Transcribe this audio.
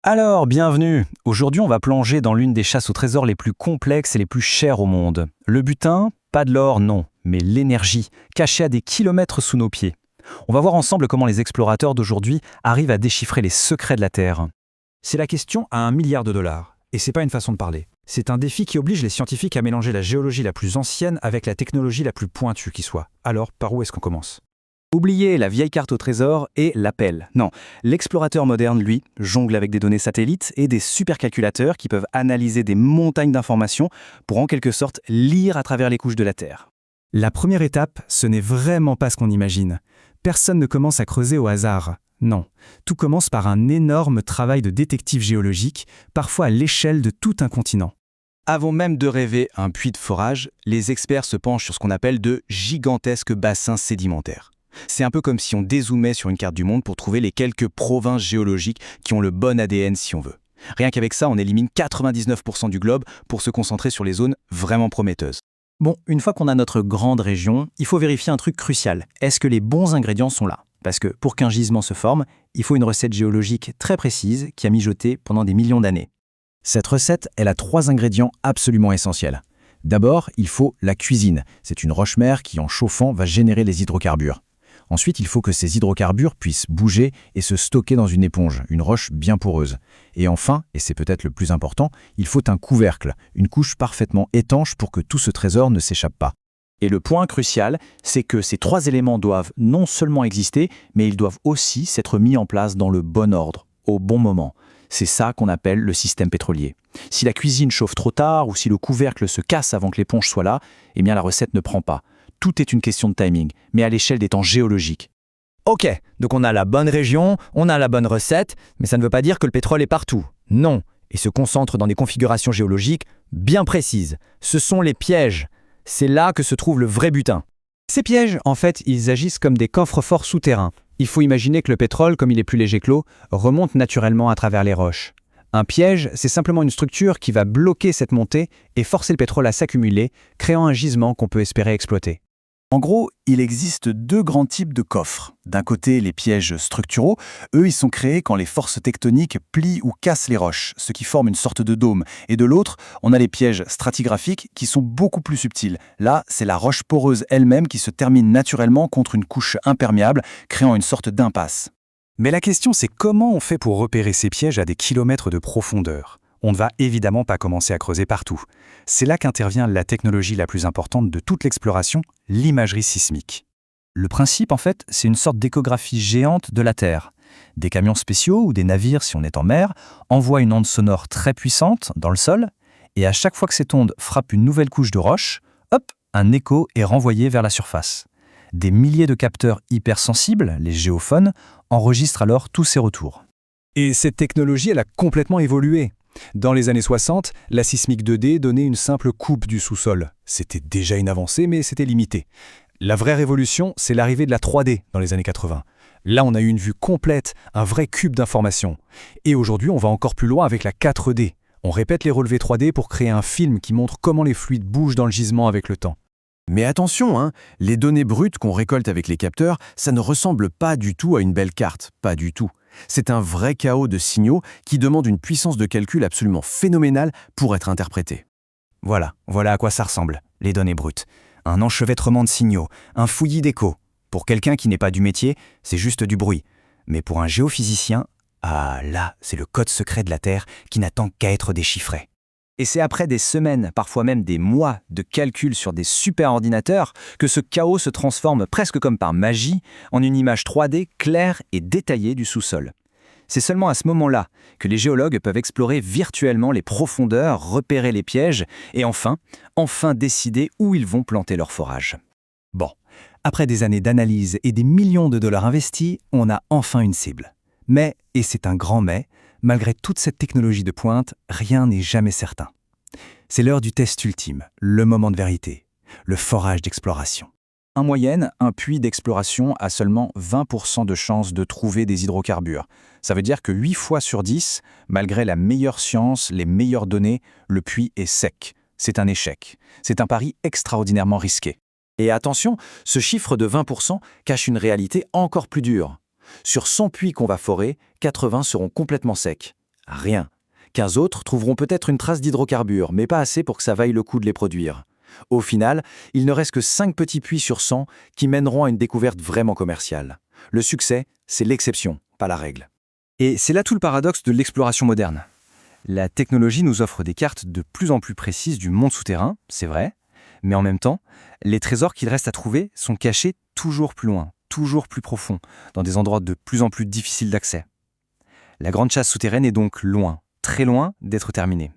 Alors, bienvenue. Aujourd'hui, on va plonger dans l'une des chasses au trésor les plus complexes et les plus chères au monde. Le butin, pas de l'or, non, mais l'énergie, cachée à des kilomètres sous nos pieds. On va voir ensemble comment les explorateurs d'aujourd'hui arrivent à déchiffrer les secrets de la Terre. C'est la question à 1 milliard de dollars. Et c'est pas une façon de parler. C'est un défi qui oblige les scientifiques à mélanger la géologie la plus ancienne avec la technologie la plus pointue qui soit. Alors, par où est-ce qu'on commence? Oubliez la vieille carte au trésor et l'appel. Non, l'explorateur moderne, lui, jongle avec des données satellites et des supercalculateurs qui peuvent analyser des montagnes d'informations pour en quelque sorte lire à travers les couches de la Terre. La première étape, ce n'est vraiment pas ce qu'on imagine. Personne ne commence à creuser au hasard. Non, tout commence par un énorme travail de détective géologique, parfois à l'échelle de tout un continent. Avant même de rêver un puits de forage, les experts se penchent sur ce qu'on appelle de gigantesques bassins sédimentaires. C'est un peu comme si on dézoomait sur une carte du monde pour trouver les quelques provinces géologiques qui ont le bon ADN si on veut. Rien qu'avec ça, on élimine 99% du globe pour se concentrer sur les zones vraiment prometteuses. Bon, une fois qu'on a notre grande région, il faut vérifier un truc crucial. Est-ce que les bons ingrédients sont là? Parce que pour qu'un gisement se forme, il faut une recette géologique très précise qui a mijoté pendant des millions d'années. Cette recette, elle a 3 ingrédients absolument essentiels. D'abord, il faut la cuisine. C'est une roche-mère qui, en chauffant, va générer les hydrocarbures. Ensuite, il faut que ces hydrocarbures puissent bouger et se stocker dans une éponge, une roche bien poreuse. Et enfin, et c'est peut-être le plus important, il faut un couvercle, une couche parfaitement étanche pour que tout ce trésor ne s'échappe pas. Et le point crucial, c'est que ces 3 éléments doivent non seulement exister, mais ils doivent aussi s'être mis en place dans le bon ordre, au bon moment. C'est ça qu'on appelle le système pétrolier. Si la cuisine chauffe trop tard ou si le couvercle se casse avant que l'éponge soit là, eh bien la recette ne prend pas. Tout est une question de timing, mais à l'échelle des temps géologiques. Ok, donc on a la bonne région, on a la bonne recette, mais ça ne veut pas dire que le pétrole est partout. Non, il se concentre dans des configurations géologiques bien précises. Ce sont les pièges. C'est là que se trouve le vrai butin. Ces pièges, en fait, ils agissent comme des coffres-forts souterrains. Il faut imaginer que le pétrole, comme il est plus léger que l'eau, remonte naturellement à travers les roches. Un piège, c'est simplement une structure qui va bloquer cette montée et forcer le pétrole à s'accumuler, créant un gisement qu'on peut espérer exploiter. En gros, il existe 2 grands types de coffres. D'un côté, les pièges structuraux. Eux, ils sont créés quand les forces tectoniques plient ou cassent les roches, ce qui forme une sorte de dôme. Et de l'autre, on a les pièges stratigraphiques qui sont beaucoup plus subtils. Là, c'est la roche poreuse elle-même qui se termine naturellement contre une couche imperméable, créant une sorte d'impasse. Mais la question, c'est comment on fait pour repérer ces pièges à des kilomètres de profondeur? On ne va évidemment pas commencer à creuser partout. C'est là qu'intervient la technologie la plus importante de toute l'exploration, l'imagerie sismique. Le principe, en fait, c'est une sorte d'échographie géante de la Terre. Des camions spéciaux ou des navires, si on est en mer, envoient une onde sonore très puissante dans le sol, et à chaque fois que cette onde frappe une nouvelle couche de roche, hop, un écho est renvoyé vers la surface. Des milliers de capteurs hypersensibles, les géophones, enregistrent alors tous ces retours. Et cette technologie, elle a complètement évolué. Dans les années 60, la sismique 2D donnait une simple coupe du sous-sol. C'était déjà une avancée, mais c'était limité. La vraie révolution, c'est l'arrivée de la 3D dans les années 80. Là, on a eu une vue complète, un vrai cube d'informations. Et aujourd'hui, on va encore plus loin avec la 4D. On répète les relevés 3D pour créer un film qui montre comment les fluides bougent dans le gisement avec le temps. Mais attention, les données brutes qu'on récolte avec les capteurs, ça ne ressemble pas du tout à une belle carte, pas du tout. C'est un vrai chaos de signaux qui demande une puissance de calcul absolument phénoménale pour être interprété. Voilà à quoi ça ressemble, les données brutes. Un enchevêtrement de signaux, un fouillis d'échos. Pour quelqu'un qui n'est pas du métier, c'est juste du bruit. Mais pour un géophysicien, là, c'est le code secret de la Terre qui n'attend qu'à être déchiffré. Et c'est après des semaines, parfois même des mois de calculs sur des superordinateurs que ce chaos se transforme presque comme par magie en une image 3D claire et détaillée du sous-sol. C'est seulement à ce moment-là que les géologues peuvent explorer virtuellement les profondeurs, repérer les pièges et enfin décider où ils vont planter leur forage. Bon, après des années d'analyse et des millions de dollars investis, on a enfin une cible. Mais, et c'est un grand mais, malgré toute cette technologie de pointe, rien n'est jamais certain. C'est l'heure du test ultime, le moment de vérité, le forage d'exploration. En moyenne, un puits d'exploration a seulement 20% de chances de trouver des hydrocarbures. Ça veut dire que 8 fois sur 10, malgré la meilleure science, les meilleures données, le puits est sec. C'est un échec. C'est un pari extraordinairement risqué. Et attention, ce chiffre de 20% cache une réalité encore plus dure. Sur 100 puits qu'on va forer, 80 seront complètement secs. Rien. 15 autres trouveront peut-être une trace d'hydrocarbures, mais pas assez pour que ça vaille le coup de les produire. Au final, il ne reste que 5 petits puits sur 100 qui mèneront à une découverte vraiment commerciale. Le succès, c'est l'exception, pas la règle. Et c'est là tout le paradoxe de l'exploration moderne. La technologie nous offre des cartes de plus en plus précises du monde souterrain, c'est vrai, mais en même temps, les trésors qu'il reste à trouver sont cachés toujours plus loin, toujours plus profonds, dans des endroits de plus en plus difficiles d'accès. La grande chasse souterraine est donc loin, très loin d'être terminée.